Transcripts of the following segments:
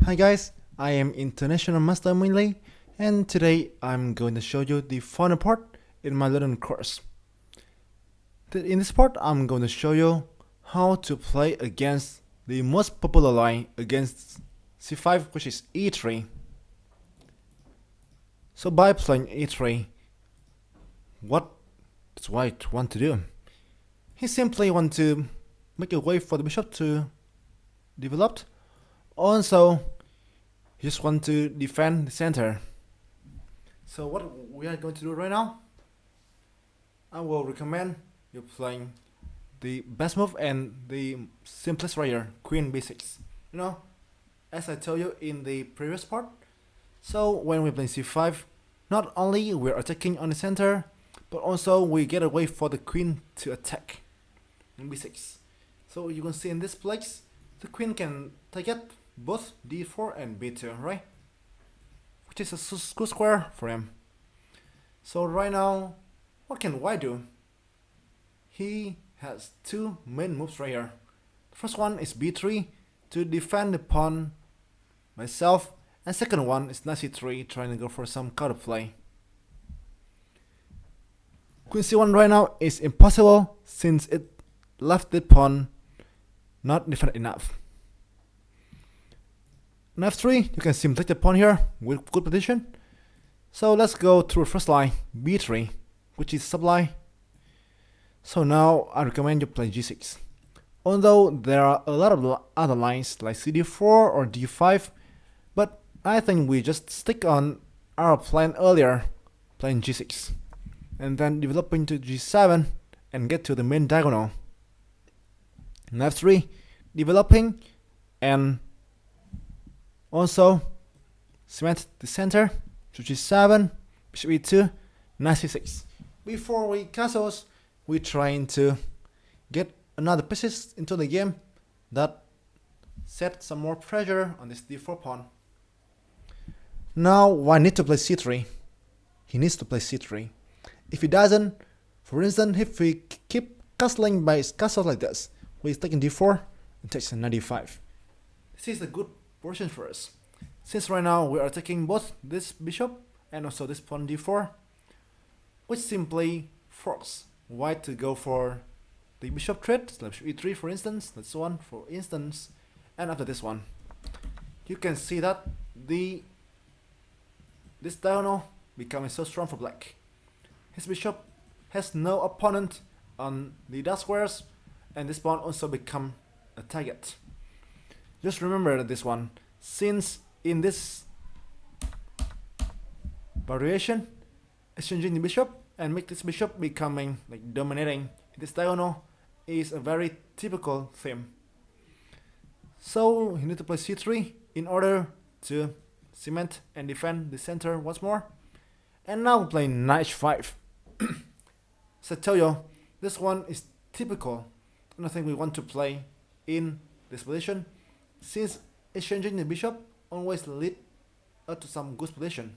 Hi guys, I am International Master Minh, and today I'm going to show you the final part in my learning course. In this part, I'm going to show you how to play against the most popular line against c5, which is e3. So by playing e3, what does white want to do? He simply want to make a way for the bishop to develop. Also, you just want to defend the center. So what we are going to do right now, I will recommend you playing the best move and the simplest right here, queen b6. As I told you in the previous part, so when we play c5, not only we're attacking on the center, but also we get a way for the queen to attack in b6. So you can see in this place, the queen can target both d4 and b2, right? Which is a good square for him. So right now, what can white do? He has two main moves right here. The first one is b3 to defend the pawn myself, and second one is knight c3 trying to go for some counterplay. Queen c1 right now is impossible since it left the pawn not defended enough. On f3, you can simply take the pawn here with good position. So let's go through first line, b3, which is sub-line. So now I recommend you play g6. Although there are a lot of other lines like cd4 or d5, but I think we just stick on our plan earlier, playing g6, and then developing to g7 and get to the main diagonal. On f3, developing and also cement the center to g7, bishop e2, knight c6. Before we castles, we're trying to get another pieces into the game that set some more pressure on this d4 pawn. Now white need to play c3. He needs to play c3. If he doesn't, for instance, if we keep castling by his castle like this, we're taking d4 and takes a knight d5. This is a good position for us, since right now we are taking both this bishop and also this pawn d4, which simply forces white to go for the bishop trade, bishop e3 for instance, that's one for instance, and after this one, you can see that this diagonal becoming so strong for black. His bishop has no opponent on the dark squares, and this pawn also become a target. Just remember this one, since in this variation, exchanging the bishop and make this bishop becoming like dominating this diagonal is a very typical theme. So you need to play c3 in order to cement and defend the center once more. And now we're playing knight h5. So I tell you, this one is typical, and I think we want to play in this position, since exchanging the bishop always lead up to some good position.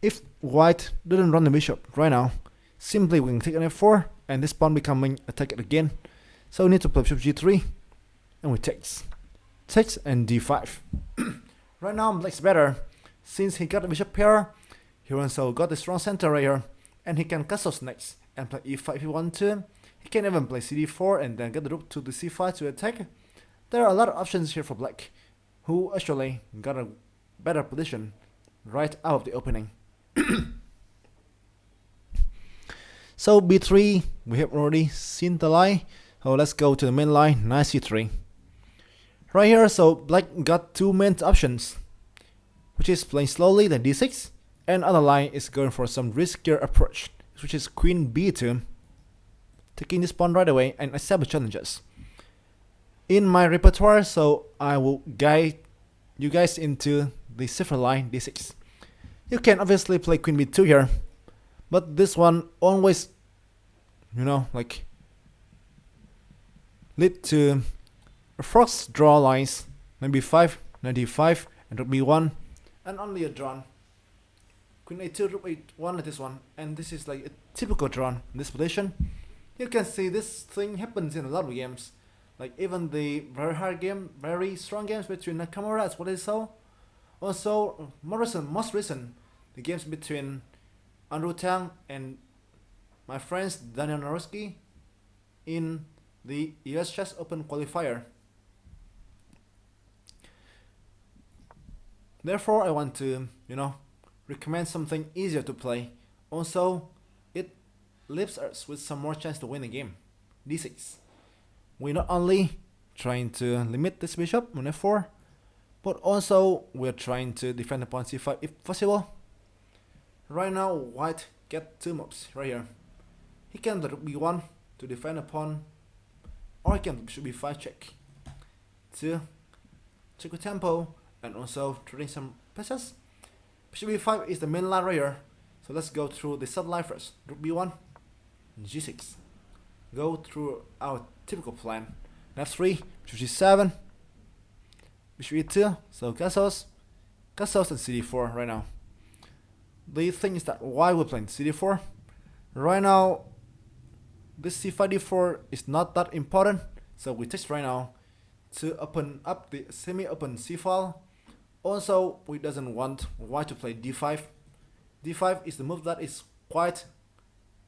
If white didn't run the bishop right now, simply we can take an f4 and this pawn becoming attacked again. So we need to play bishop g3 and we takes and d5. Right now black's better, since he got the bishop pair, he also got the strong center right here, and he can castle next and play e5 if he wants to. He can even play cd4 and then get the rook to the c5 to attack. There are a lot of options here for black, who actually got a better position right out of the opening. So b3, we have already seen the line. So let's go to the main line, knight c3. Right here, so black got two main options, which is playing slowly, then d6, and other line is going for some riskier approach, which is queen b2, taking this pawn right away and establish challenges. In my repertoire, so I will guide you guys into the safer line d6. You can obviously play queen b2 here, but this one always, lead to first draw lines, knight b5, knight d5, and rook b1, and only a drawn. Queen a2, rook a1 like this one, and this is like a typical drawn in this position. You can see this thing happens in a lot of games, Like even the very hard game, very strong games between Nakamura as well as so. Also, most recent, the games between Andrew Tang and my friends Daniel Naruski in the US Chess Open qualifier. Therefore, I want to, recommend something easier to play. Also, it leaves us with some more chance to win the game. D6. We're not only trying to limit this bishop on f4, but also we're trying to defend upon c5 if possible. Right now, white get two moves right here. He can rook b1 to defend upon, or he can bishop b5 check to check with tempo and also trading some pieces. Bishop b5 is the main line right here, so let's go through the sub line first. Rook b1, g6. Go through our typical plan. f3, bishop g7, bishop e2, so castles, and cd4 right now. The thing is that why we're playing cd4? Right now, this c5 d4 is not that important, so we test right now to open up the semi-open c file. Also, we doesn't want white to play d5. d5 is the move that is quite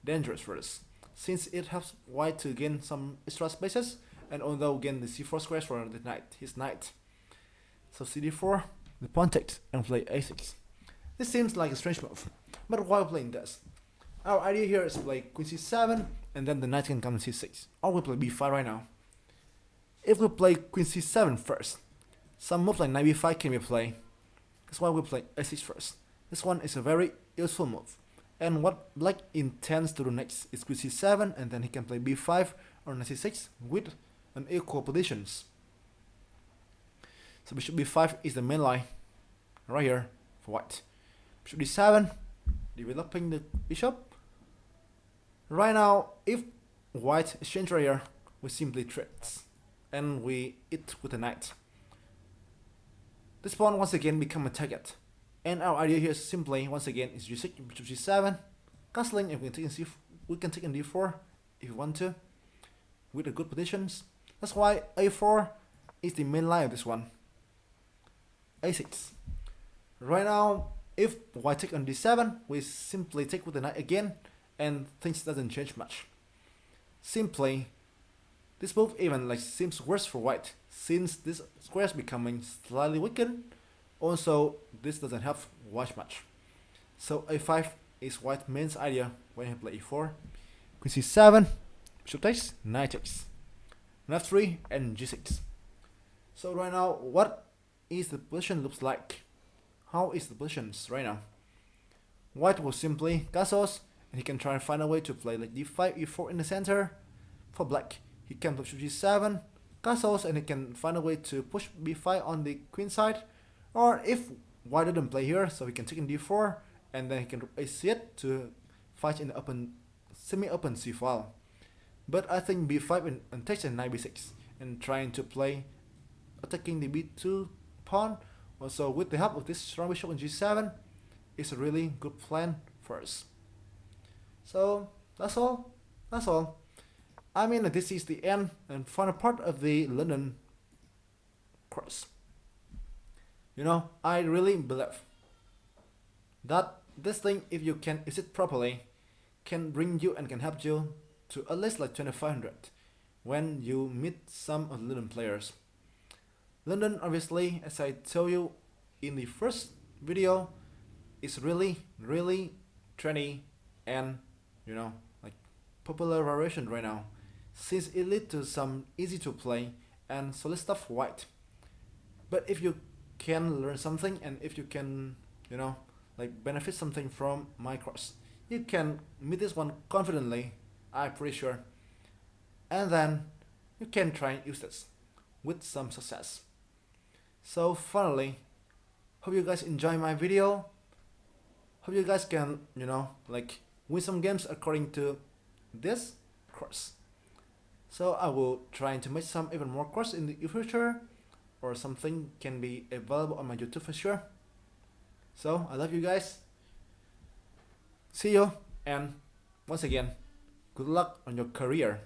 dangerous for us, since it helps white to gain some extra spaces and although gain the c4 squares for the knight, his knight. So cd4, the pawn takes and play a6. This seems like a strange move, but why playing this? Our idea here is to play queen c7 and then the knight can come to c6, or we play b5 right now. If we play queen c7 first, some moves like knight b5 can be played. That's why we play a6 first. This one is a very useful move. And what black intends to do next is queen c7 and then he can play b5 or knight c6 with an equal positions. So bishop b5 is the main line right here for white. Bishop d7, developing the bishop. Right now, if white exchange right here, we simply threats and we eat with a knight. This pawn once again become a target. And our idea here is simply, once again, is g6, bishop g7, castling, and we can take in d4 if you want to, with the good positions. That's why a4 is the main line of this one. a6. Right now, if white take on d7, we simply take with the knight again, and things doesn't change much. Simply, this move even seems worse for white, since this square is becoming slightly weakened. Also, this doesn't help white much. So a5 is white's main idea when he play e4. Queen c7, bishop takes, knight takes, f3 and g6. So right now, what is the position looks like? How is the positions right now? White will simply castles, and he can try and find a way to play like d5, e4 in the center. For black, he can push g7, castles, and he can find a way to push b5 on the queen side. Or if white didn't play here, so he can take in d4, and then he can a8 to fight in the open, semi-open c file. But I think b5 and takes and knight b6, and trying to play attacking the b2 pawn. Also, with the help of this strong bishop on g7, is a really good plan for us. So that's all. I mean, this is the end and final part of the London course. I really believe that this thing, if you can use it properly, can bring you and can help you to at least like 2500 when you meet some of the London players. London, obviously, as I told you in the first video, is really trendy and popular variation right now, since it leads to some easy to play and solid stuff for white. But if you can learn something and if you can benefit something from my course, you can meet this one confidently, I'm pretty sure, and then you can try and use this with some success. So finally, hope you guys enjoy my video. Hope you guys can win some games according to this course. So I will try to make some even more course in the future, or something can be available on my YouTube for sure. So I love you guys. See you, and once again, good luck on your career.